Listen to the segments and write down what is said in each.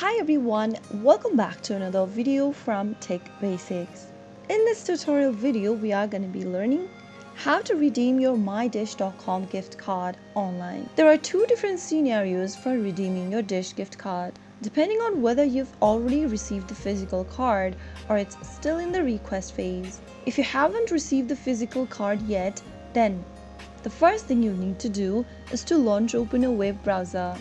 Hi everyone, welcome back to another video from Tech Basics. In this tutorial video, we are going to be learning how to redeem your mydish.com gift card online. There are two different scenarios for redeeming your Dish gift card, depending on whether you've already received the physical card or it's still in the request phase. If you haven't received the physical card yet, then the first thing you need to do is to open a web browser.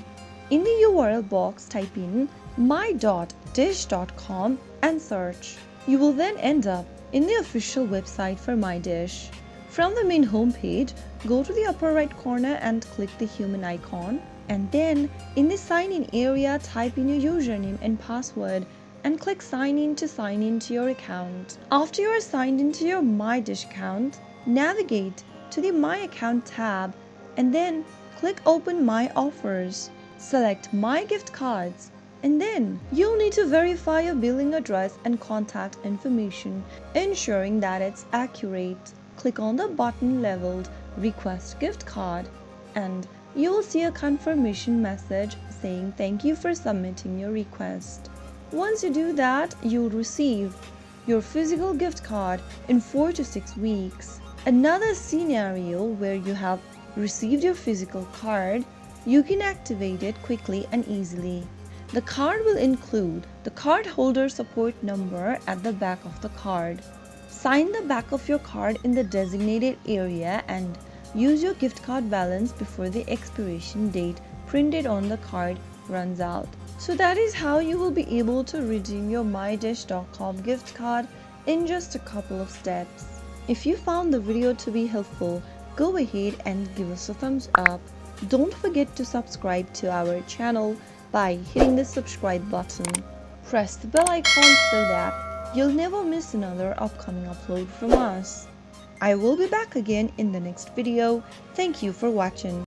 In the URL box, type in my.dish.com and search. You will then end up in the official website for MyDish. From the main homepage, go to the upper right corner and click the human icon. And then in the sign in area, type in your username and password and click sign in to your account. After you are signed into your MyDish account, navigate to the My Account tab and then click Open My Offers. Select My Gift Cards and then you'll need to verify your billing address and contact information, ensuring that it's accurate. Click on the button labeled Request Gift Card and you will see a confirmation message saying thank you for submitting your request. Once you do that, you'll receive your physical gift card in 4 to 6 weeks. Another scenario where you have received your physical card, you can activate it quickly and easily. The card will include the cardholder support number at the back of the card. Sign the back of your card in the designated area and use your gift card balance before the expiration date printed on the card runs out. So that is how you will be able to redeem your mydish.com gift card in just a couple of steps. If you found the video to be helpful, go ahead and give us a thumbs up. Don't forget to subscribe to our channel by hitting the subscribe button. Press the bell icon so that you'll never miss another upcoming upload from us. I will be back again in the next video. Thank you for watching.